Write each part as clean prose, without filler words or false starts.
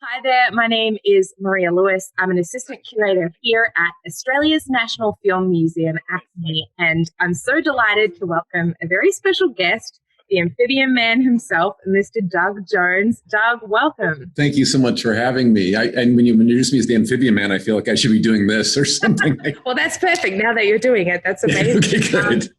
Hi there, my name is Maria Lewis. I'm an assistant curator here at Australia's National Film Museum, ACMI, and I'm so delighted to welcome a very special guest, the amphibian man himself, Mr. Doug Jones. Doug, welcome. Thank you so much for having me. And when you introduced me as the amphibian man, I feel like I should be doing this or something. Well, that's perfect. Now that you're doing it, that's amazing. Okay, good.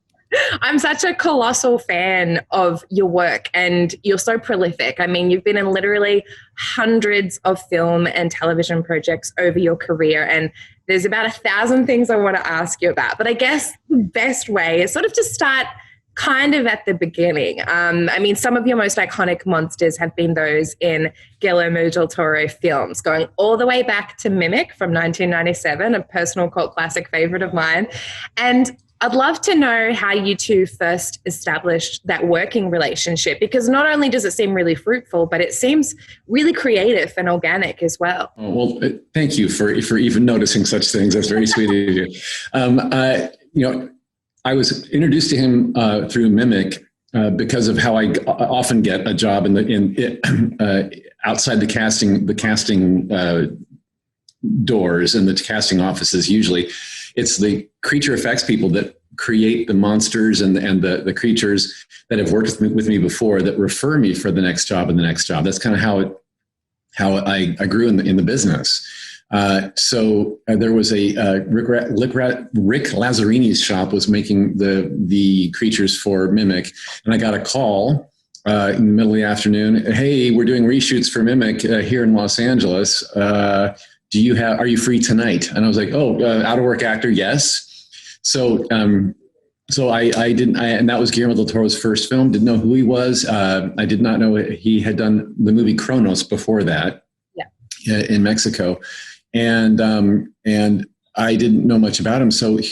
I'm such a colossal fan of your work, and you're so prolific. I mean, you've been in literally hundreds of film and television projects over your career, and there's about 1,000 things I want to ask you about. But I guess the best way is sort of to start kind of at the beginning. I mean, some of your most iconic monsters have been those in Guillermo del Toro films, going all the way back to Mimic from 1997, a personal cult classic favorite of mine. And I'd love to know how you two first established that working relationship, because not only does it seem really fruitful, but it seems really creative and organic as well. Well, thank you for even noticing such things. That's very sweet of you. I was introduced to him through Mimic because of how I often get a job outside the casting doors and the casting offices. Usually, it's the creature effects people that create the monsters and the creatures that have worked with me before that refer me for the next job and the next job. That's kind of how I grew in the business. So there was a Rick Lazarini's shop was making the creatures for Mimic, and I got a call in the middle of the afternoon. Hey, we're doing reshoots for Mimic here in Los Angeles. Are you free tonight? And I was like, out of work actor, yes. So I didn't, and that was Guillermo del Toro's first film. Didn't know who he was. I did not know he had done the movie Kronos before that. Yeah. In Mexico. And I didn't know much about him. So I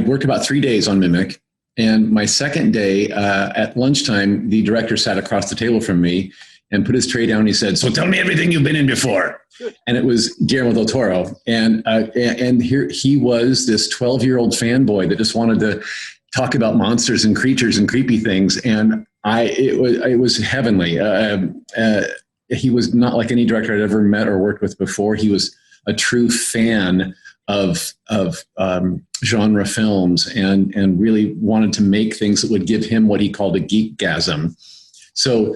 worked about 3 days on Mimic, and my second day at lunchtime, the director sat across the table from me and put his tray down. He said, "So tell me everything you've been in before." And it was Guillermo del Toro. And here he was, this 12-year-old fanboy that just wanted to talk about monsters and creatures and creepy things. And it was heavenly. He was not like any director I'd ever met or worked with before. He was a true fan of genre films and really wanted to make things that would give him what he called a geekgasm. So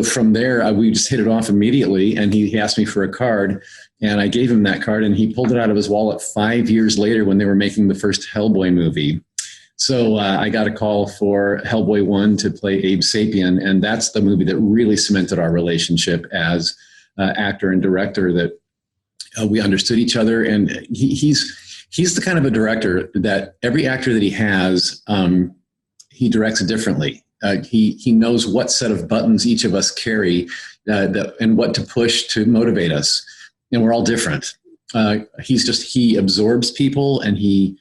from there, we just hit it off immediately, and he asked me for a card, and I gave him that card, and he pulled it out of his wallet 5 years later when they were making the first Hellboy movie. So I got a call for Hellboy 1 to play Abe Sapien, and that's the movie that really cemented our relationship as actor and director, that we understood each other. And he's the kind of a director that every actor that he has, he directs differently. He knows what set of buttons each of us carry and what to push to motivate us. And we're all different. He absorbs people, and he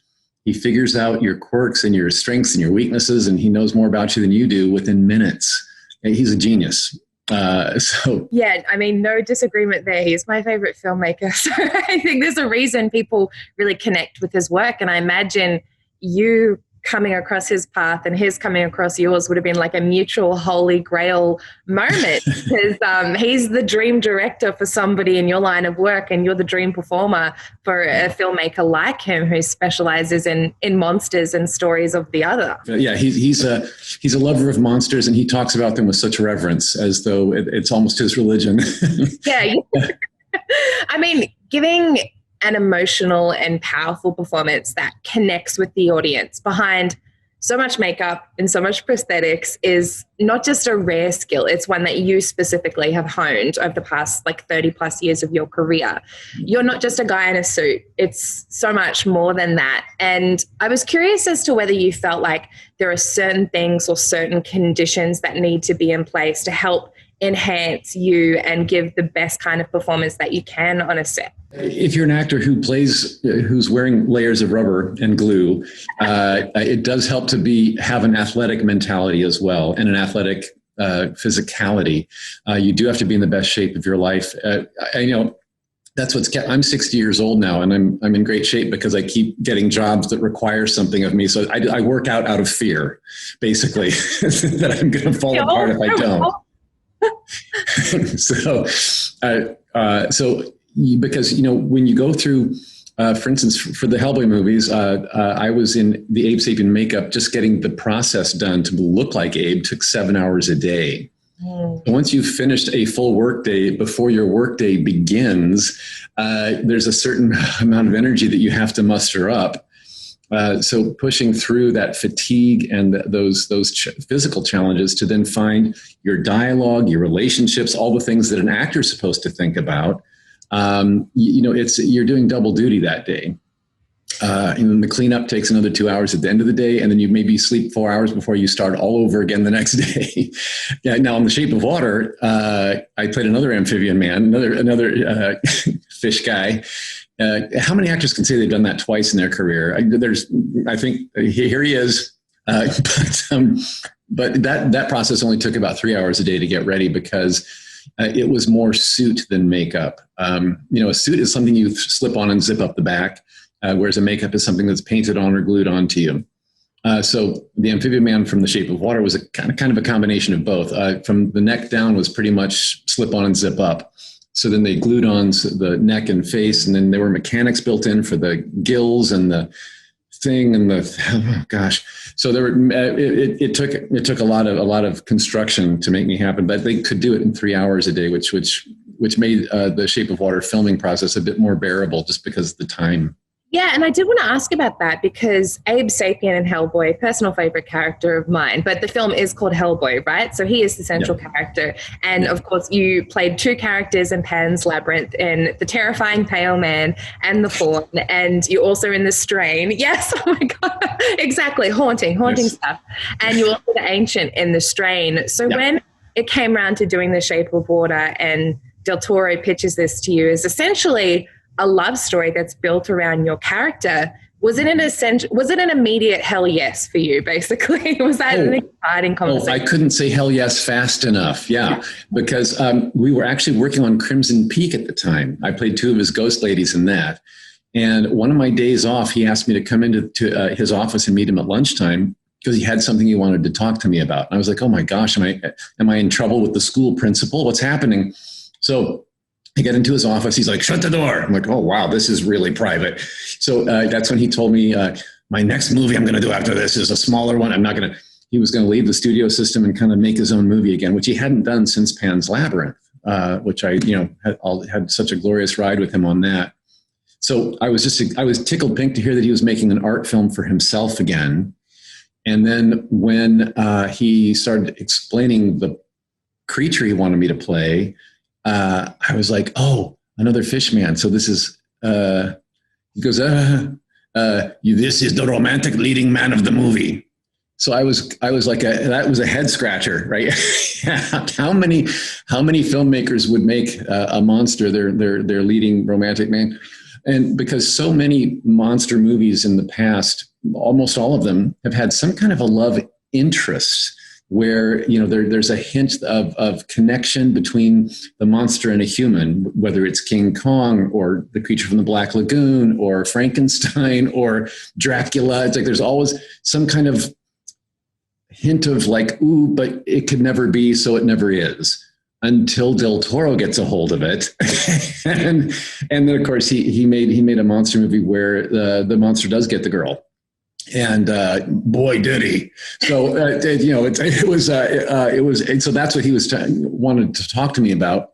figures out your quirks and your strengths and your weaknesses, and he knows more about you than you do within minutes. He's a genius. Yeah, I mean, no disagreement there. He's my favorite filmmaker. So I think there's a reason people really connect with his work. And I imagine you coming across his path and his coming across yours would have been like a mutual holy grail moment, because he's the dream director for somebody in your line of work, and you're the dream performer for a filmmaker like him who specializes in monsters and stories of the other. Yeah, he's a lover of monsters, and he talks about them with such reverence, as though it's almost his religion. Yeah. I mean, giving an emotional and powerful performance that connects with the audience behind so much makeup and so much prosthetics is not just a rare skill. It's one that you specifically have honed over the past 30 plus years of your career. You're not just a guy in a suit. It's so much more than that. And I was curious as to whether you felt like there are certain things or certain conditions that need to be in place to help enhance you and give the best kind of performance that you can on a set. If you're an actor who's wearing layers of rubber and glue, it does help to have an athletic mentality as well, and an athletic physicality. You do have to be in the best shape of your life. That's what's kept. I'm 60 years old now, and I'm in great shape because I keep getting jobs that require something of me. So I work out of fear, basically, that I'm going to fall apart if I don't. so, because, when you go through, for instance, for the Hellboy movies, I was in the Abe Sapien makeup, just getting the process done to look like Abe took 7 hours a day. Once you've finished a full workday, before your workday begins, there's a certain amount of energy that you have to muster up. So pushing through that fatigue and those physical challenges to then find your dialogue, your relationships, all the things that an actor's supposed to think about. You're doing double duty that day. And then the cleanup takes another 2 hours at the end of the day, and then you maybe sleep 4 hours before you start all over again the next day. Yeah. Now, in The Shape of Water, I played another amphibian man, another fish guy. How many actors can say they've done that twice in their career? I think here he is, but that process only took about 3 hours a day to get ready because it was more suit than makeup. A suit is something you slip on and zip up the back. Whereas a makeup is something that's painted on or glued onto you. So the amphibian man from The Shape of Water was a kind of a combination of both. From the neck down was pretty much slip on and zip up. So then they glued on the neck and face, and then there were mechanics built in for the gills and the thing and oh gosh. So there were it took a lot of construction to make me happen, but they could do it in 3 hours a day, which made the Shape of Water filming process a bit more bearable just because of the time. Yeah, and I did want to ask about that because Abe Sapien in Hellboy, personal favorite character of mine, but the film is called Hellboy, right? So he is the central character. And of course, you played two characters in Pan's Labyrinth, in the terrifying pale man and the fawn, and you're also in the strain. Yes, oh my God, exactly, haunting stuff. And you're also the ancient in the strain. So when it came around to doing The Shape of Water and Del Toro pitches this to you as essentially a love story that's built around your character, was it an immediate hell yes for you, basically? Was that an exciting conversation? I couldn't say hell yes fast enough, because we were actually working on Crimson Peak at the time. I played two of his ghost ladies in that. And one of my days off, he asked me to come into his office and meet him at lunchtime because he had something he wanted to talk to me about. And I was like, oh my gosh, am I in trouble with the school principal? What's happening? So I get into his office. He's like, shut the door. I'm like, oh, wow, this is really private. So that's when he told me my next movie I'm going to do after this is a smaller one. He was going to leave the studio system and kind of make his own movie again, which he hadn't done since Pan's Labyrinth, which I had such a glorious ride with him on that. So I was tickled pink to hear that he was making an art film for himself again. And then when he started explaining the creature he wanted me to play, I was like, oh, another fishman. So this is, he goes, this is the romantic leading man of the movie. So I was like, that was a head scratcher, right? How many filmmakers would make a monster their leading romantic man? And because so many monster movies in the past, almost all of them have had some kind of a love interest, where there's a hint of connection between the monster and a human, whether it's King Kong or the creature from the Black Lagoon or Frankenstein or Dracula. It's like there's always some kind of hint of like, ooh, but it could never be, so it never is, until Del Toro gets a hold of it. and then of course he made a monster movie where the monster does get the girl. And boy, did he! So it was. So that's what he was wanted to talk to me about,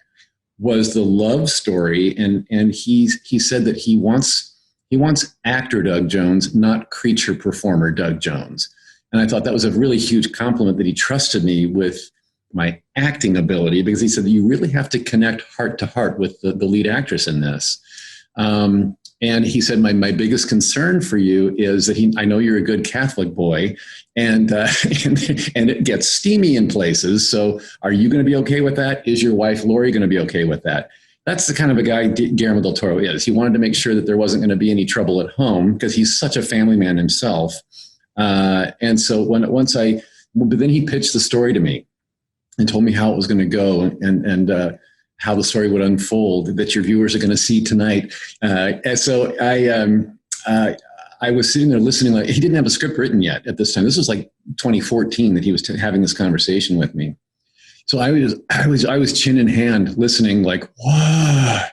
was the love story. And he said that he wants actor Doug Jones, not creature performer Doug Jones. And I thought that was a really huge compliment that he trusted me with my acting ability, because he said that you really have to connect heart to heart with the lead actress in this. And he said, my biggest concern for you is that I know you're a good Catholic boy, and it gets steamy in places. So are you going to be okay with that? Is your wife, Lori, going to be okay with that? That's the kind of a guy Guillermo del Toro is. He wanted to make sure that there wasn't going to be any trouble at home, because he's such a family man himself. And so but then he pitched the story to me and told me how it was going to go, and how the story would unfold, that your viewers are going to see tonight. And so I was sitting there listening. Like, he didn't have a script written yet at this time. This was like 2014 that he was having this conversation with me. So I was chin in hand listening, like, wow.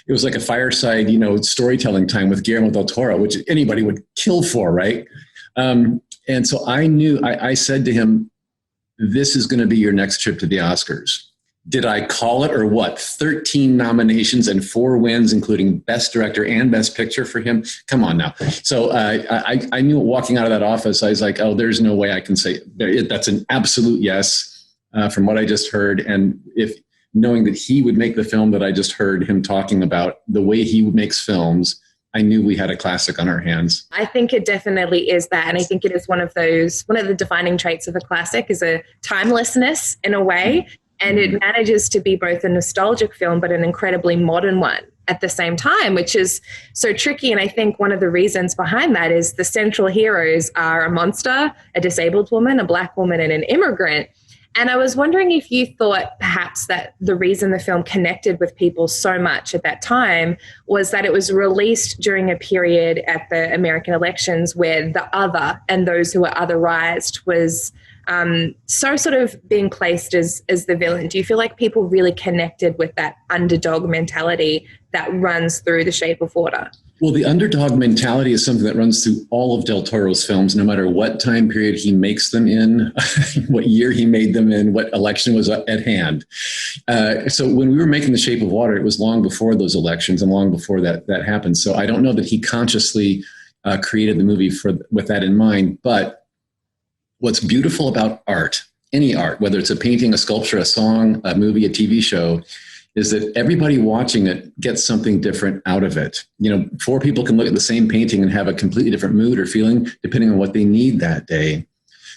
It was like a fireside, storytelling time with Guillermo del Toro, which anybody would kill for, right? And so I knew, I said to him, this is going to be your next trip to the Oscars. Did I call it or what? 13 nominations and 4 wins, including Best Director and Best Picture for him. Come on now. So I knew walking out of that office, I was like, oh, there's no way I can say it. That's an absolute yes from what I just heard. And if knowing that he would make the film that I just heard him talking about, the way he makes films, I knew we had a classic on our hands. I think it definitely is that. And I think it is one of the defining traits of a classic is a timelessness in a way. And it manages to be both a nostalgic film, but an incredibly modern one at the same time, which is so tricky. And I think one of the reasons behind that is the central heroes are a monster, a disabled woman, a Black woman, and an immigrant. And I was wondering if you thought perhaps that the reason the film connected with people so much at that time was that it was released during a period at the American elections where the other and those who were otherized was so sort of being placed as the villain. Do you feel like people really connected with that underdog mentality that runs through The Shape of Water? Well, the underdog mentality is something that runs through all of Del Toro's films, no matter what time period he makes them in, what year he made them in, what election was at hand. So when we were making The Shape of Water, it was long before those elections and long before that happened. So I don't know that he consciously created the movie with that in mind. But what's beautiful about art, any art, whether it's a painting, a sculpture, a song, a movie, a TV show, is that everybody watching it gets something different out of it. 4 people can look at the same painting and have a completely different mood or feeling depending on what they need that day.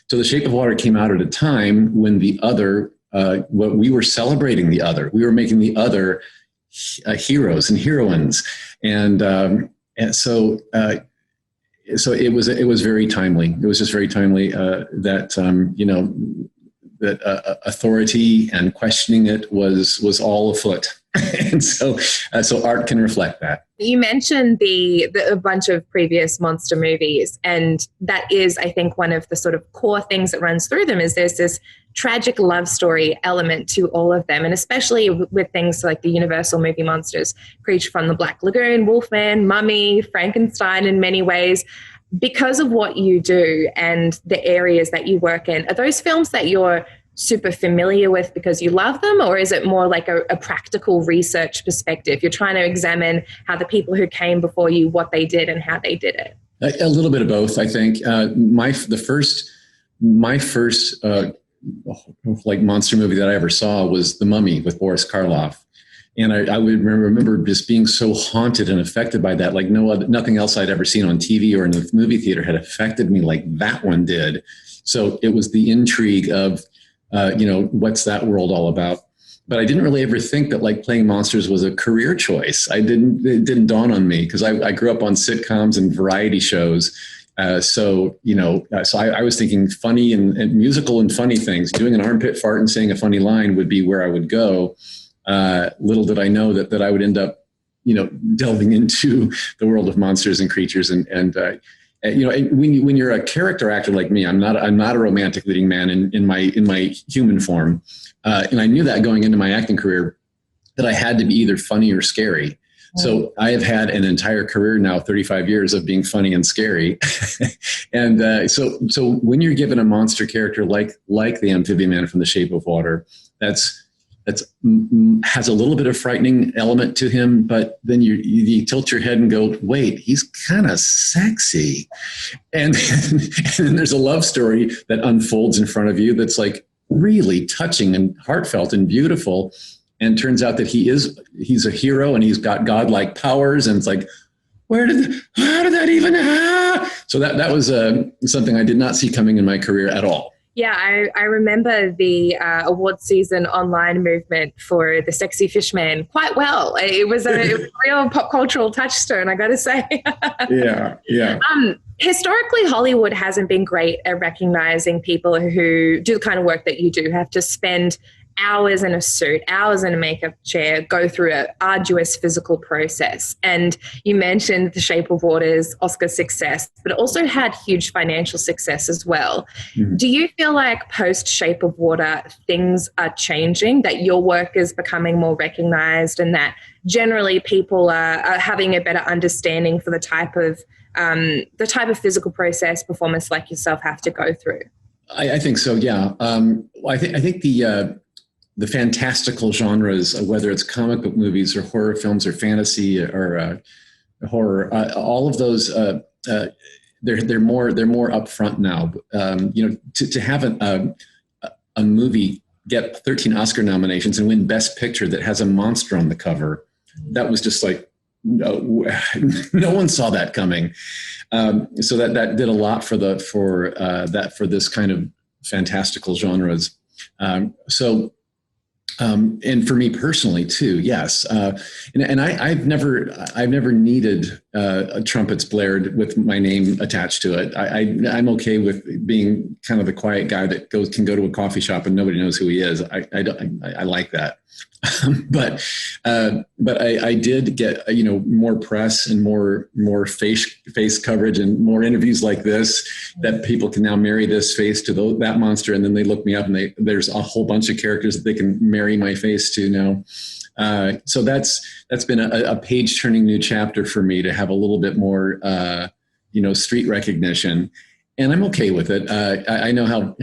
So The Shape of Water came out at a time when the other, what we were celebrating the other. We were making the other heroes and heroines. And so it was very timely. It was just very timely that authority and questioning it was all afoot. And so art can reflect that. You mentioned a bunch of previous monster movies, and that is, I think, one of the sort of core things that runs through them is there's this tragic love story element to all of them, and especially with things like the Universal movie monsters, Creature from the Black Lagoon, Wolfman, Mummy, Frankenstein in many ways. Because of what you do and the areas that you work in, are those films that you're super familiar with because you love them, or is it more like a practical research perspective? You're trying to examine how the people who came before you, what they did and how they did it. A little bit of both, I think. My first like monster movie that I ever saw was The Mummy with Boris Karloff. And I would remember just being so haunted and affected by that, like nothing else I'd ever seen on TV or in the movie theater had affected me like that one did. So it was the intrigue of, what's that world all about? But I didn't really ever think that like playing monsters was a career choice. It didn't dawn on me because I grew up on sitcoms and variety shows. So I was thinking funny and musical and funny things. Doing an armpit fart and saying a funny line would be where I would go. Little did I know that I would end up, delving into the world of monsters and creatures. And when you're a character actor like me, I'm not a romantic leading man in my human form. And I knew that going into my acting career that I had to be either funny or scary. So I have had an entire career now, 35 years of being funny and scary. And so when you're given a monster character like the amphibian man from The Shape of Water, that's has a little bit of frightening element to him, but then you tilt your head and go, wait, he's kind of sexy. And then there's a love story that unfolds in front of you that's like really touching and heartfelt and beautiful. And turns out that he's a hero and he's got godlike powers. And it's like, how did that even happen? So that was something I did not see coming in my career at all. Yeah, I remember the award season online movement for the sexy fishman quite well. It was a real pop cultural touchstone, I got to say. Yeah. Historically, Hollywood hasn't been great at recognizing people who do the kind of work that you do, have to spend hours in a suit, hours in a makeup chair, go through an arduous physical process. And you mentioned The Shape of Water's Oscar success, but it also had huge financial success as well. Mm-hmm. Do you feel like post Shape of Water, things are changing, that your work is becoming more recognized, and that generally people are having a better understanding for the type of physical process performers like yourself have to go through? I think so. Yeah. I think the fantastical genres, whether it's comic book movies or horror films or fantasy or horror, all of those, they're more upfront now. To have a movie get 13 Oscar nominations and win Best Picture that has a monster on the cover, that was just like, no one saw that coming. So that did a lot for this kind of fantastical genres. And for me personally too, yes. And I've never needed trumpets blared with my name attached to it. I'm okay with being kind of the quiet guy that can go to a coffee shop and nobody knows who he is. I like that. But I did get more press and more face coverage and more interviews like this, that people can now marry this face to that monster, and then they look me up and there's a whole bunch of characters that they can marry my face to now. So that's been a page turning new chapter for me, to have a little bit more street recognition. And I'm okay with it. I know how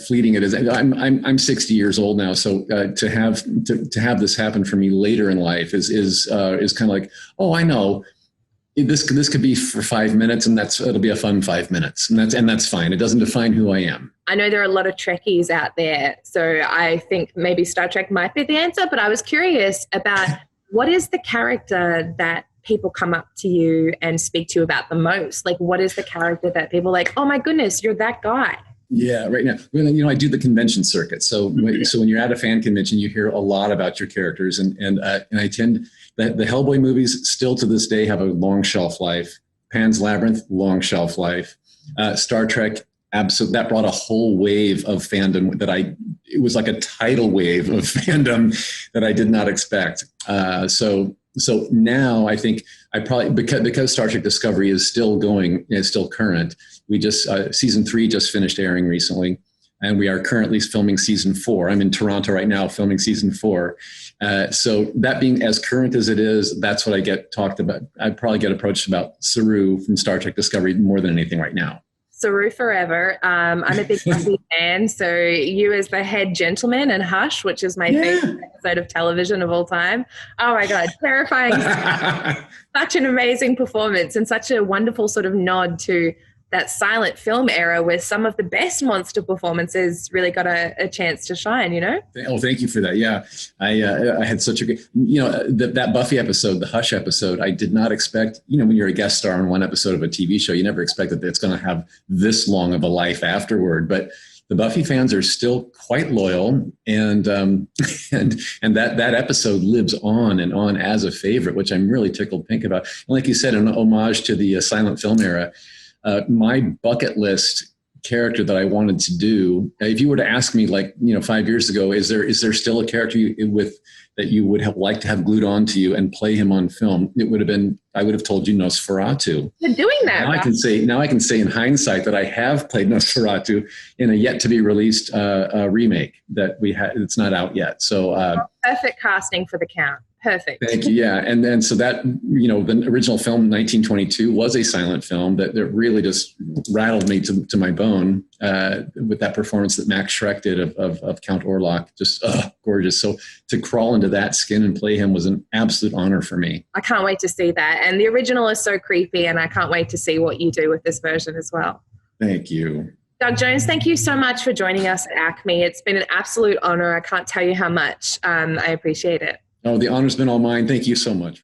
fleeting it is. I'm 60 years old now, so to have this happen for me later in life is kind of like, oh, I know this could be for 5 minutes, and it'll be a fun 5 minutes, and that's fine. It doesn't define who I am. I know there are a lot of Trekkies out there, so I think maybe Star Trek might be the answer. But I was curious about what is the character that people come up to you and speak to you about the most? Like, what is the character that people are like, oh my goodness, you're that guy? Yeah, right now, I do the convention circuit. So when you're at a fan convention, you hear a lot about your characters, and I tend the Hellboy movies still to this day have a long shelf life. Pan's Labyrinth, long shelf life. Star Trek, absolutely, that brought a whole wave of fandom it was like a tidal wave of fandom that I did not expect. So now I think because Star Trek Discovery is still going, is still current. We just season 3 just finished airing recently, and we are currently filming season 4. I'm in Toronto right now filming season 4. So that being as current as it is, that's what I get talked about. I probably get approached about Saru from Star Trek Discovery more than anything right now. Saru forever. I'm a big Buffy fan. So you as the head gentleman in Hush, which is my favorite episode of television of all time. Oh my God, terrifying. Such an amazing performance, and such a wonderful sort of nod to that silent film era where some of the best monster performances really got a chance to shine, Oh, thank you for that. Yeah. I had such a great, that Buffy episode, the Hush episode, I did not expect, when you're a guest star on one episode of a TV show, you never expect that it's going to have this long of a life afterward. But the Buffy fans are still quite loyal, and that episode lives on and on as a favorite, which I'm really tickled pink about. And like you said, an homage to the silent film era. My bucket list character that I wanted to do, if you were to ask me 5 years ago, is there still a character that you would have liked to have glued onto you and play him on film? I would have told you Nosferatu. You're doing that. Now I can say in hindsight that I have played Nosferatu in a yet to be released remake that we had. It's not out yet. So perfect casting for the Count. Perfect. Thank you. Yeah. And then so that, the original film, 1922, was a silent film that really just rattled me to my bone with that performance that Max Schreck did of Count Orlok. Just gorgeous. So to crawl into that skin and play him was an absolute honor for me. I can't wait to see that. And the original is so creepy, and I can't wait to see what you do with this version as well. Thank you. Doug Jones, thank you so much for joining us at ACMI. It's been an absolute honor. I can't tell you how much. I appreciate it. Oh, the honor's been all mine. Thank you so much.